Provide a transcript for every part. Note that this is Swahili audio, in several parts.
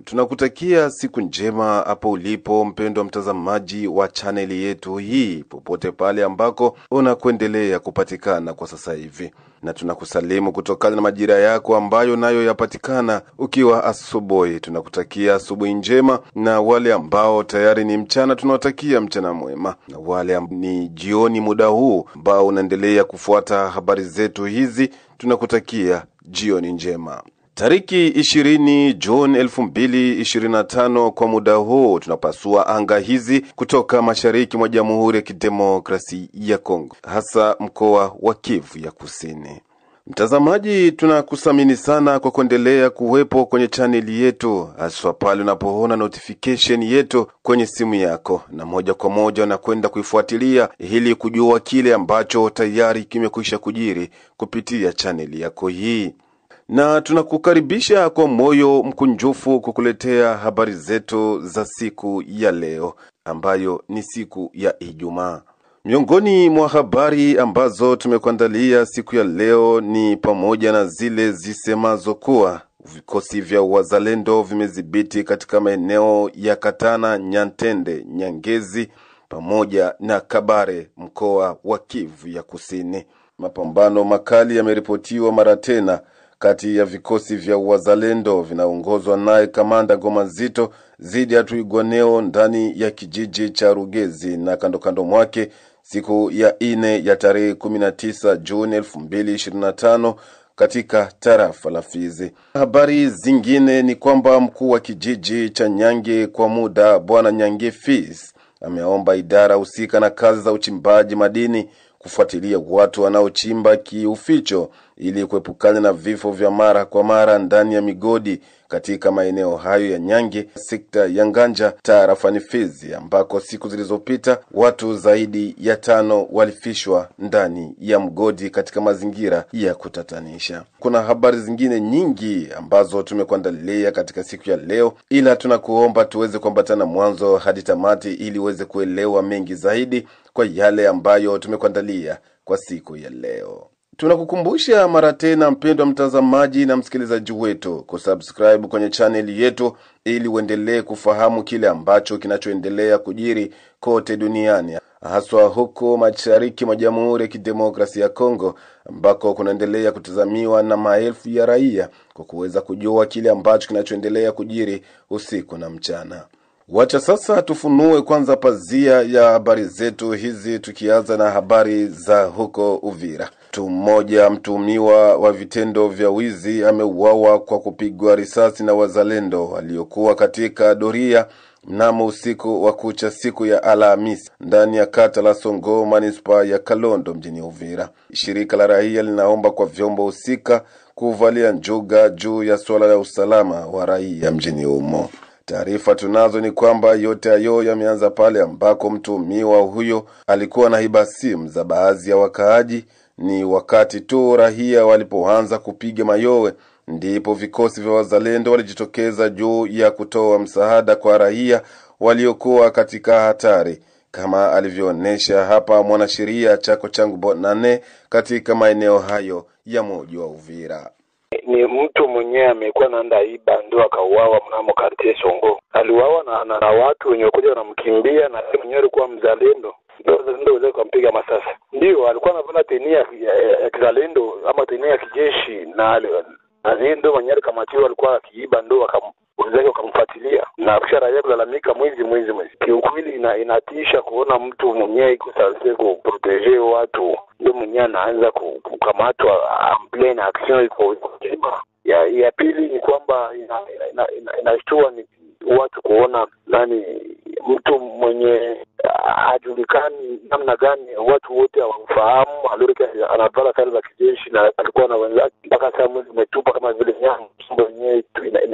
Tunakutakia siku njema hapo ulipo mpendwa mtazamaji wa chaneli yetu hii popote pale ambako unakuendelea kupatikana kwa sasa hivi. Na tunakusalimu kutokana na majira yako ambayo nayo yapatikana ukiwa asubuhi. Tunakutakia asubuhi njema, na wale ambao tayari ni mchana tunawatakia mchana mwema, na wale ni jioni muda huu ambao unaendelea kufuata habari zetu hizi tunakutakia jioni njema. Tariki 20 June 2025 kwa muda huu tunapasua anga hizi kutoka mashariki mwa Jamhuri ya Kidemokrasia ya Kongo, hasa mkoa wa Kivu ya Kusini. Mtazamaji, tunakusamini sana kwa kuendelea kuwepo kwenye chaneli yetu, hasa pale unapoona notification yetu kwenye simu yako, na moja kwa moja unakwenda kuifuatilia ili kujua kile ambacho tayari kimekwisha kujiri kupitia chaneli yako hii. Na tunakukaribisha kwa moyo mkunjufu kukuletea habari zetu za siku ya leo, ambayo ni siku ya Ijumaa. Miongoni mwa habari ambazo tumekuandalia siku ya leo ni pamoja na zile zisemazo kuwa vikosi vya wazalendo vimedhibiti katika maeneo ya Katana, Nyantende, Nyangezi pamoja na Kabare mkoa wa Kivu ya Kusini. Mapambano makali yameripotiwa mara tena kati ya vikosi vya wazalendo vinaongozwa naye Kamanda Gomazito zidi ya Twigwaneo ndani ya kijiji cha Rugezi na kando mwake siku ya 4 ya tarehe 19 Juni 2025 katika tarafa la Fizi. Habari zingine ni kwamba mkuu wa kijiji cha Nyange kwa muda Bwana Nyange Fiz ameomba idara husika na kazi za uchimbaji madini kufuatilia watu wanaochimba kiuficho ili kuepukana na vifo vya mara kwa mara ndani ya migodi katika maeneo hayo ya Nyange, sekta ya Nganja, tarafani Fizi, ambako siku zilizopita watu zaidi ya 5 walifishwa ndani ya mgodi katika mazingira ya kutatanisha. Kuna habari zingine nyingi ambazo tumekuandalia katika siku ya leo, ila tunakuomba tuweze kuambatana mwanzo hadi tamati ili uweze kuelewa mengi zaidi kwa yale ambayo tumekuandalia kwa siku ya leo. Tunakukumbusha mara tena mpendwa mtazamaji na msikilizaji wetu kusubscribe kwenye channel yetu ili uendelee kufahamu kile ambacho kinachoendelea kujiri kote duniani, haswa huko mashariki mwa Jamhuri ya Kidemokrasia ya Kongo ambako kunaendelea kutazamiwa na maelfu ya raia kwa kuweza kujua kile ambacho kinachoendelea kujiri usiku na mchana. Wacha sasa tufunue kwanza pazia ya habari zetu hizi, tukianza na habari za huko Uvira. Mtu mmoja mtuhumiwa wa vitendo vya wizi ameuawa kwa kupigwa risasi na wazalendo waliokuwa katika doria mnamo usiku wa kucha siku ya Alhamisi ndani ya kata la Songo, manispa ya Kalondo mjini Uvira. Shirika la raia linaomba kwa vyombo husika kuvalia njuga juu ya swala la usalama wa raia mjini humo. Taarifa tunazo ni kwamba yote hayo yameanza pale ambako mtuhumiwa huyo alikuwa na iba simu za baadhi ya wakaaji. Ni wakati tu raia walipoanza kupiga mayowe ndipo vikosi vya wazalendo walijitokeza juu ya kutoa msaada kwa raia waliokuwa katika hatari, kama alivyoonesha hapa mwanasheria Chako Changu Bonane katika maeneo hayo ya mji wa Uvira. Ni mtu mwenyewe amekuwa naenda iba ndio akauawa mnamo quartier Songo. Aliuawa na watu wenye kuja wanamkimbia, na yeye mwenyewe alikuwa mzalendo. Ndio wale kumpiga masasa. Ndio alikuwa anavaa tenia ya kizalendo ama tenia ya kijeshi, na ndio mwenyewe kamatiwa alikuwa akiiba, ndio wakamfuatilia na kisha raia kulalamika mwezi. Kiukweli inatisha kuona mtu mwenyewe iko sasa kuprotege watu ndio mwenyewe anaanza kukamatwa amplain action iko. Ya pili ni kwamba inashtua ni watu kuona mtu mwenye hajulikani namna gani, watu wote hawamfahamu, alikuwa anavala sare za kijeshi na alikuwa na wenzake mpaka saa mwezi umetupa kama vile nyama yenyewe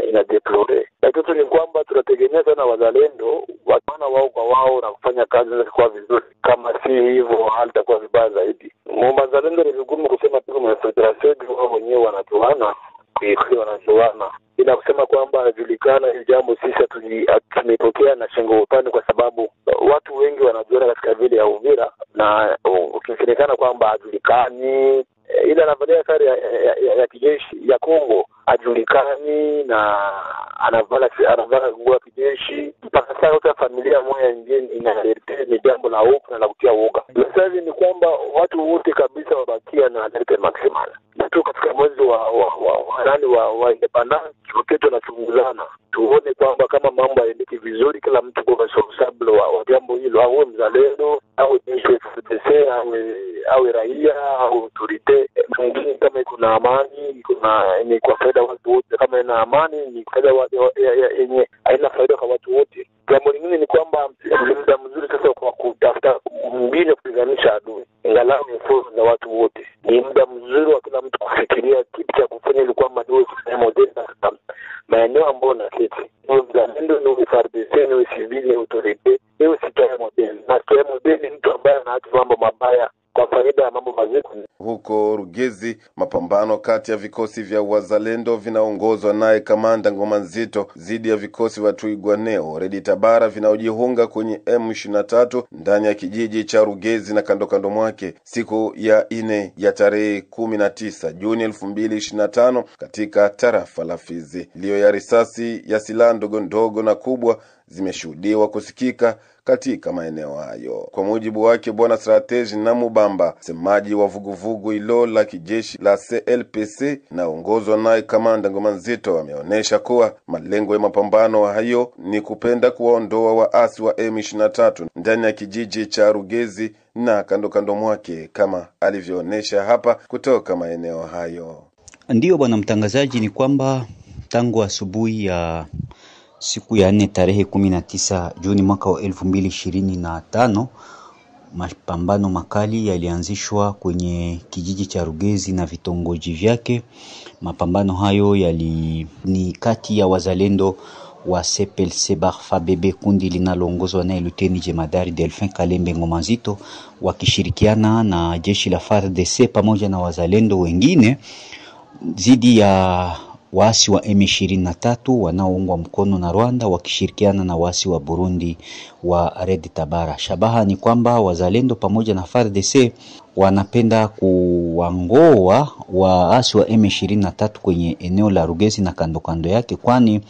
ina deplore. Lakini ni kwamba tunategemea sana wazalendo wataona wao kwa wao na kufanya kazi kwa vizuri, kama si hivyo hali itakuwa vibaya zaidi. Wazalendo ni vigumu kusema tu kama federation wao wenyewe wanajuana ila kusema kwamba anajulikana hili jambo sisi tumepokea na shingo upande, kwa sababu watu wengi wanajuana katika vile ya Uvira, na ukisemekana kwamba hajulikani ila anavalia sare ya kijeshi ya Kongo ajulikani na anavala nguo ya kijeshi. Mpaka sasa familia moja nyingine inalete ni jambo la hofu na la kutia woga. Sasa ni kwamba watu wote kabisa wabakia na alerte maximal. Na tu katika mwezi wa independence wote tunachunguzana. Tuone kwamba kama mambo yaendeke vizuri, kila mtu kwa responsible wa jambo hilo, au mzalendo au FDC au raia au autorite mwingine. Kama kuna amani, ni kwa faida watu wote. Kama ina amani, ni kwa faida yenye haina faida kwa watu wote. Jambo lingine ni kwamba ni muda mzuri sasa kwa kutafuta mbinu kupiganisha adui, ingalau ni za watu wote. Ni muda mzuri wa kila mtu kufikiria kitu cha kufanya ili kwamba ndio modeli na maeneo ambayo na kiti mzalendo ni FARDC ni civil autorite ni sitoa modeli na sitoa modeli mtu ambaye anaacha mambo mabaya kwa faida ya mambo mazuri. Huko Rugezi, mapambano kati ya vikosi vya wazalendo vinaongozwa naye kamanda Ngoma Nzito dhidi ya vikosi vya Twirwaneho Red Tabara vinaojiunga kwenye M23 ndani ya kijiji cha Rugezi na kando mwake siku ya 4 ya tarehe 19 Juni 2025 katika tarafa la Fizi. Lio ya risasi ya silaha ndogo na kubwa zimeshuhudiwa kusikika katika maeneo hayo. Kwa mujibu wake Bwana Strategi na Mubamba, semaji wa vuguvugu hilo la kijeshi la CLPC naongozwa naye kamanda Ngoma Nzito, ameonyesha kuwa malengo ya mapambano hayo ni kupenda kuwaondoa waasi wa M23 ndani ya kijiji cha Rugezi na kando mwake, kama alivyoonesha hapa kutoka maeneo hayo. Ndiyo bwana mtangazaji, ni kwamba tangu asubuhi ya siku ya 4 tarehe 19 Juni mwaka wa 2025 mapambano makali yalianzishwa kwenye kijiji cha Rugezi na vitongoji vyake. Mapambano hayo ni kati ya wazalendo wa CPLC Barfa Bebe, kundi linaloongozwa na Luteni Jemadari Delphin Kalembe Ngoma Nzito, wakishirikiana na jeshi la FARDC pamoja na wazalendo wengine dhidi ya waasi wa M23 wanaoungwa mkono na Rwanda wakishirikiana na waasi wa Burundi wa Red Tabara. Shabaha ni kwamba wazalendo pamoja na FARDC wanapenda kuwangoa waasi wa M23 kwenye eneo la Rugezi na kando yake, kwani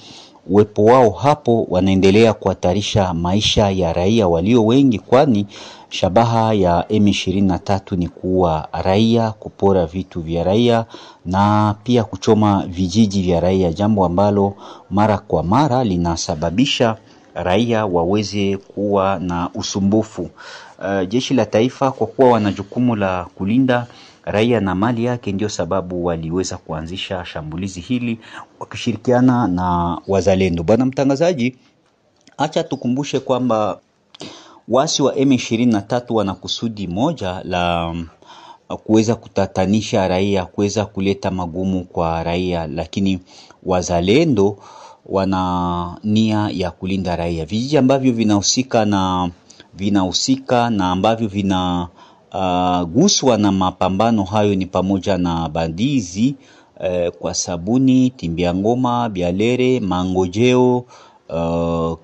uwepo wao hapo wanaendelea kuhatarisha maisha ya raia walio wengi, kwani shabaha ya M23 ni kuua raia, kupora vitu vya raia na pia kuchoma vijiji vya raia, jambo ambalo mara kwa mara linasababisha raia waweze kuwa na usumbufu. Jeshi la taifa kwa kuwa wana jukumu la kulinda raia na mali yake, ndio sababu waliweza kuanzisha shambulizi hili wakishirikiana na wazalendo. Bwana mtangazaji, acha tukumbushe kwamba wasi wa M23 wana kusudi moja la kuweza kutatanisha raia, kuweza kuleta magumu kwa raia, lakini wazalendo wana nia ya kulinda raia. Vijiji ambavyo vinahusika na ambavyo guswa na mapambano hayo ni pamoja na Bandizi, kwa Sabuni, Timbiangoma, Bialere, Mangojeo,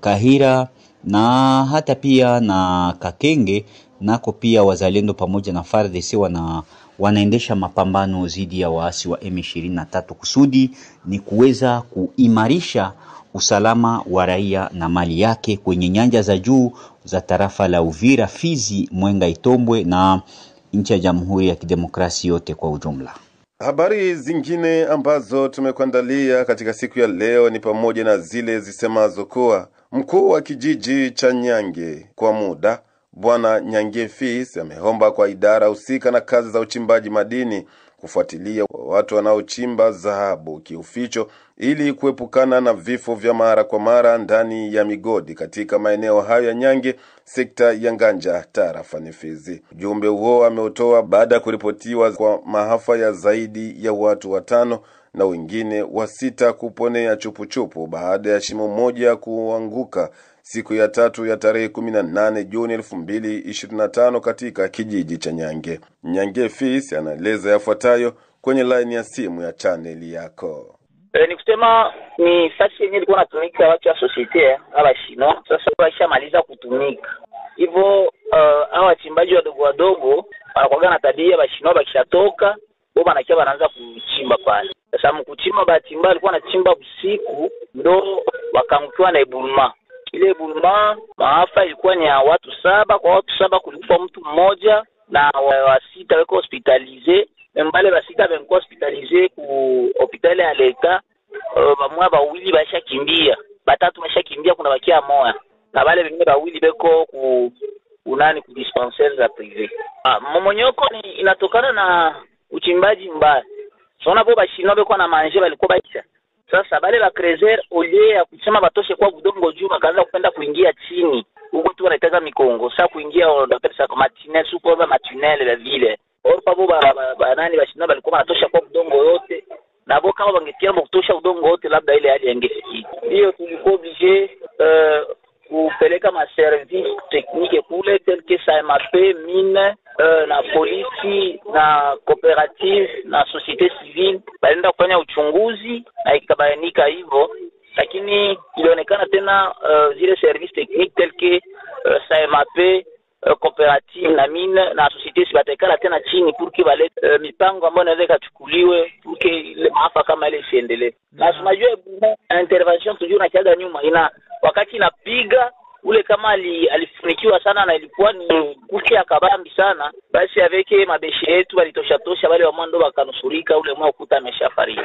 Kahira na hata pia na Kakenge. Nako pia wazalendo pamoja na FARDC wanaendesha mapambano dhidi ya waasi wa M23. Kusudi ni kuweza kuimarisha usalama wa raia na mali yake kwenye nyanja za juu za tarafa la Uvira, Fizi, Mwenga, Itombwe na nchi ya Jamhuri ya Kidemokrasia yote kwa ujumla. Habari zingine ambazo tumekuandalia katika siku ya leo ni pamoja na zile zisemazo kuwa mkuu wa kijiji cha Nyange kwa muda Bwana Nyange Fils ameomba kwa idara husika na kazi za uchimbaji madini kufuatilia watu wanaochimba dhahabu kiuficho ili kuepukana na vifo vya mara kwa mara ndani ya migodi katika maeneo hayo ya Nyange, sekta ya Nganja, tarafa ni Fizi. Ujumbe huo ameutoa baada ya kuripotiwa kwa maafa ya zaidi ya watu 5 na wengine 6 kuponea chupuchupu baada ya shimo moja kuanguka siku ya 3 ya tarehe 18 Juni 2025 katika kijiji cha Nyange. Nyange Fils anaeleza yafuatayo kwenye line ya simu ya channel yako. Ni kusema ni fasi yenyewe ilikuwa inatumika watu wa societe ala China. Sasa washamaliza kutumika. Hivyo hao wachimbaji wadogo wanakuwa na tabia wa China bakishatoka wao wanakia wanaanza kuchimba pale. Sasa mkuchimba bahati mbaya alikuwa anachimba usiku, ndo wakangukiwa na ebulma. Ile ebulma maafa ilikuwa ni ya watu 7, kwa watu 7 kulikufa mtu mmoja na wa 6 weko hospitalize. Mbale ba 6 weko hospitalize ku hospitali ya Leta. Bamwa bawili basha kimbia, batatu basha kimbia, kuna bakia moya na wale wengine bawili beko ku dispensaire za privé. Momonyoko ni inatokana na uchimbaji mbaya. Sona bo bashino beko na manje balikuwa baisha. Sasa bale ba creuser olie ya kusema batoshe kwa budongo juu bakaanza kupenda kuingia chini. Huko tu wanataka mikongo. Sasa kuingia ndo pesa kama matinel suko ba matinel la ville. Orpa bo ba nani bashino balikuwa batosha kwa budongo yote. Na bo kama bangetia kutosha udongo wote labda ile hali yangefikia. Ndio tulikuwa obligé kupeleka ma service technique kule tel que SAMAP, mine, na polisi na cooperative na societe civile baenda kufanya uchunguzi na ikabainika hivyo, lakini ilionekana tena zile service technique tel que SAMAP, cooperative na mine na societe civile batakala tena chini pour que wale mipango ambayo inaweza kuchukuliwe pour que ile maafa kama ile isiendelee. Na tunajua intervention tujue na kiaga nyuma ina wakati inapiga ule kama alifunikiwa sana na ilikuwa ni kuki ya kabambi sana, basi aveke mabeshe yetu walitosha wale wa mwando wakanusurika, ule mwa ukuta ameshafariki.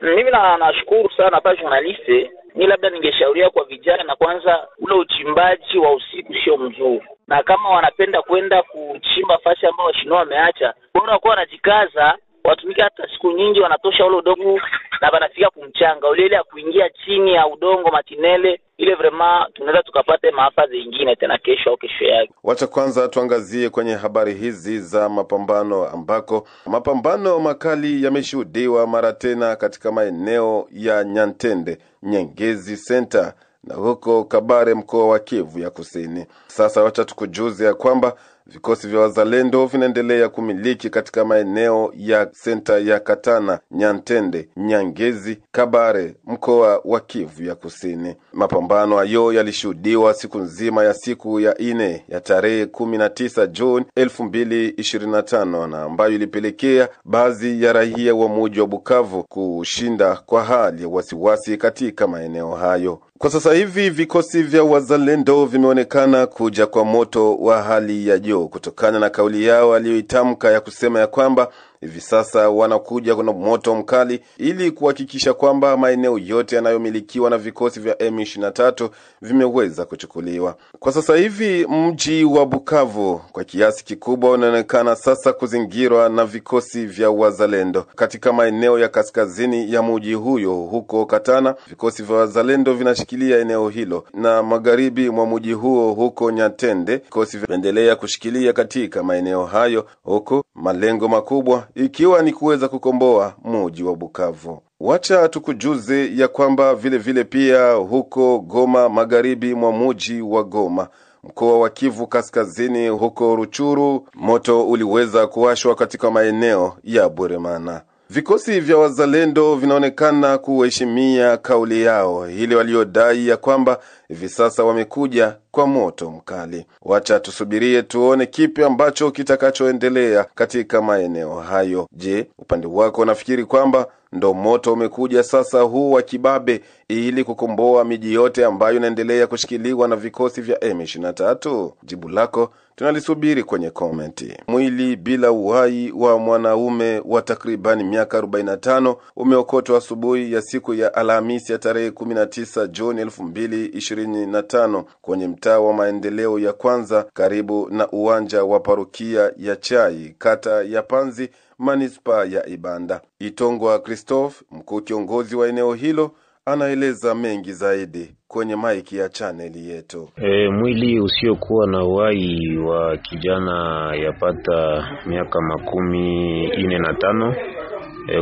Mimi nashukuru sana pa journaliste. Ni labda ningeshauria kwa vijana na kwanza ule uchimbaji wa usiku sio mzuri, na kama wanapenda kwenda kuchimba fasi ambao washinoa wameacha, bora kwa wanajikaza watumike hata siku nyingi, wanatosha ule udongo na banafika kumchanga ule ya kuingia chini ya udongo matinele ile, vraiment tunaweza tukapata maafa zingine tena kesho au kesho yake. Wacha kwanza tuangazie kwenye habari hizi za mapambano, ambako mapambano makali yameshuhudiwa mara tena katika maeneo ya Nyantende, Nyengezi Center na huko Kabare, mkoa wa Kivu ya Kusini. Sasa wacha tukujuze ya kwamba vikosi vya wazalendo vinaendelea kumiliki katika maeneo ya senta ya Katana, Nyantende, Nyangezi, Kabare, mkoa wa Kivu ya Kusini. Mapambano hayo yalishuhudiwa siku nzima ya siku ya 4 ya tarehe 19 Juni 2025, na ambayo ilipelekea baadhi ya raia wa mji wa Bukavu kushinda kwa hali ya wasiwasi katika maeneo hayo. Kwa sasa hivi vikosi vya wazalendo vimeonekana kuja kwa moto wa hali ya juu kutokana na kauli yao aliyoitamka ya kusema ya kwamba hivi sasa wanakuja kuna moto mkali ili kuhakikisha kwamba maeneo yote yanayomilikiwa na vikosi vya M23 vimeweza kuchukuliwa. Kwa sasa hivi mji wa Bukavu kwa kiasi kikubwa unaonekana sasa kuzingirwa na vikosi vya wazalendo. Katika maeneo ya kaskazini ya mji huyo huko Katana, vikosi vya wazalendo vinashikilia eneo hilo, na magharibi mwa mji huo huko Nyantende, vikosi vinaendelea kushikilia katika maeneo hayo, huko malengo makubwa ikiwa ni kuweza kukomboa mji wa Bukavu. Wacha tukujuze ya kwamba vile pia huko Goma, magharibi mwa mji wa Goma, mkoa wa Kivu Kaskazini, huko Ruchuru, moto uliweza kuwashwa katika maeneo ya Buremana. Vikosi vya wazalendo vinaonekana kuheshimia kauli yao ile waliodai ya kwamba hivi sasa wamekuja kwa moto mkali. Wacha tusubirie tuone kipi ambacho kitakachoendelea katika maeneo hayo. Je, upande wako unafikiri kwamba ndo moto umekuja sasa huu wa kibabe ili kukomboa miji yote ambayo inaendelea kushikiliwa na vikosi vya M23? Jibu lako tunalisubiri kwenye komenti. Mwili bila uhai wa mwanaume wa takribani miaka 45 umeokotwa asubuhi ya siku ya Alhamisi ya tarehe 19 Juni 2025 kwenye mtaa wa Maendeleo ya Kwanza karibu na uwanja wa parokia ya Chai, kata ya Panzi, manispa ya Ibanda. Itongwa Christophe, mkuu kiongozi wa eneo hilo, anaeleza mengi zaidi kwenye maiki ya chaneli yetu. Mwili usiokuwa na uhai wa kijana yapata miaka 45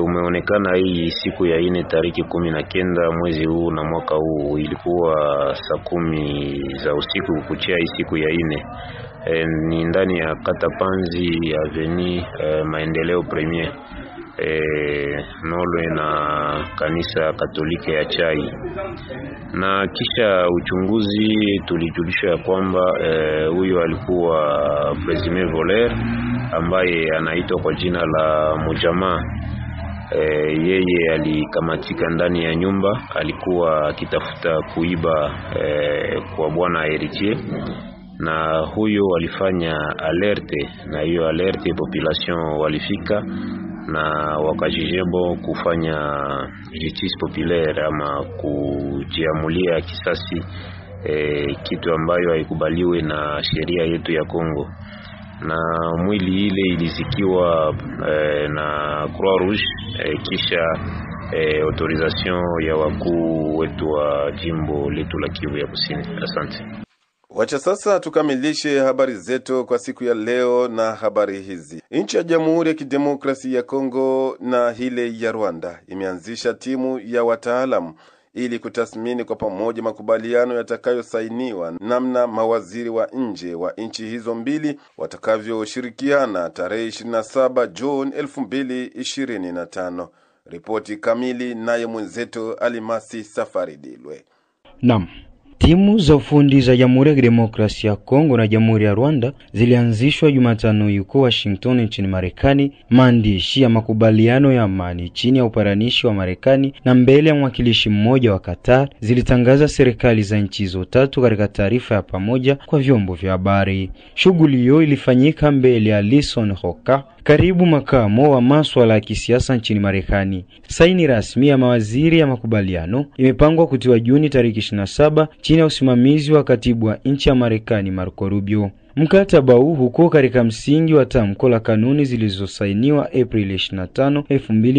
umeonekana hii siku ya 4 tariki 19 mwezi huu na mwaka huu. Ilikuwa saa 10 za usiku kuchia hii siku ya 4. Ni ndani ya kata Panzi ya Avenue Maendeleo Premier, Nolwe na kanisa Katolika ya Chai. Na kisha uchunguzi tulijulisha ya kwamba huyo alikuwa presumé voleur ambaye anaitwa kwa jina la Mujamaa. yeye alikamatika ndani ya nyumba, alikuwa akitafuta kuiba kwa bwana Heritier, na huyo walifanya alerte, na hiyo alerte population walifika na wakajijembo kufanya justice populaire ama kujiamulia kisasi, kitu ambayo haikubaliwe na sheria yetu ya Kongo. Na mwili ile ilizikiwa na Croix Rouge kisha autorisation ya wakuu wetu wa jimbo letu la Kivu ya Kusini. Asante. Wacha sasa tukamilishe habari zetu kwa siku ya leo na habari hizi. Nchi ya Jamhuri ya Kidemokrasia ya Kongo na ile ya Rwanda imeanzisha timu ya wataalamu ili kutathmini kwa pamoja makubaliano yatakayosainiwa namna mawaziri wa nje wa nchi hizo mbili watakavyoshirikiana tarehe 27 Juni 2025. Ripoti kamili naye mwenzetu Alimasi Safari Dilwe. Naam. Timu za ufundi za Jamhuri ya Kidemokrasia ya Kongo na Jamhuri ya Rwanda zilianzishwa Jumatano yuko Washington nchini Marekani. Maandishi ya makubaliano ya amani chini ya uparanishi wa Marekani na mbele ya mwakilishi mmoja wa Qatar zilitangaza serikali za nchi hizo tatu katika taarifa ya pamoja kwa vyombo vya habari. Shughuli hiyo ilifanyika mbele ya Alison Hoka, karibu makamo wa masuala ya kisiasa nchini Marekani. Saini rasmi ya mawaziri ya makubaliano imepangwa kutiwa Juni tarehe 27 chini ya usimamizi wa katibu wa nchi ya Marekani Marco Rubio. Mkataba huu huko katika msingi wa tamko la kanuni zilizosainiwa Aprili 25,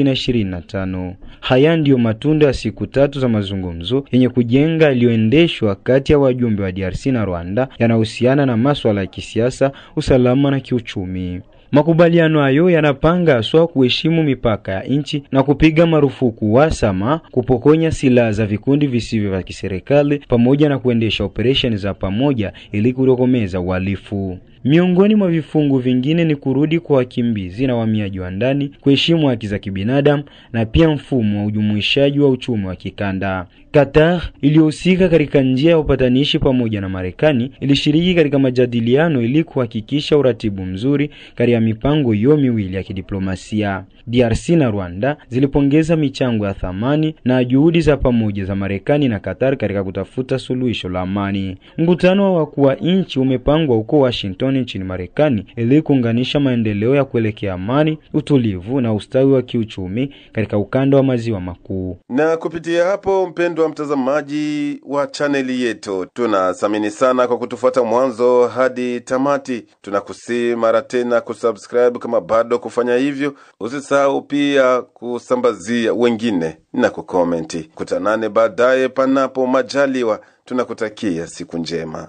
2025. Haya ndio matunda ya siku tatu za mazungumzo yenye kujenga yaliyoendeshwa kati ya wajumbe wa DRC na Rwanda yanahusiana na masuala ya kisiasa, usalama na kiuchumi. Makubaliano hayo yanapanga aswa kuheshimu mipaka ya nchi na kupiga marufuku uhasama, kupokonya silaha za vikundi visivyo vya kiserikali pamoja na kuendesha operesheni za pamoja ili kutokomeza uhalifu. Miongoni mwa vifungu vingine ni kurudi kwa wakimbizi na wahamiaji wa ndani, kuheshimu haki za kibinadamu na pia mfumo wa ujumuishaji wa uchumi wa kikanda. Qatar iliyohusika katika njia ya upatanishi pamoja na Marekani ilishiriki katika majadiliano ili kuhakikisha uratibu mzuri katika mipango hiyo miwili ya kidiplomasia. DRC na Rwanda zilipongeza michango ya thamani na juhudi za pamoja za Marekani na Qatar katika kutafuta suluhisho la amani. Mkutano wa wakuu wa nchi umepangwa huko Washington nchini Marekani ili kuunganisha maendeleo ya kuelekea amani, utulivu na ustawi wa kiuchumi katika ukanda wa maziwa makuu. Na kupitia hapo, mpendwa mtazamaji wa chaneli yetu, tunathamini sana kwa kutufuata mwanzo hadi tamati. Tunakusihi mara tena kusubscribe kama bado kufanya hivyo. Usisahau pia kusambazia wengine na kukomenti. Kutanane baadaye panapo majaliwa. Tunakutakia siku njema.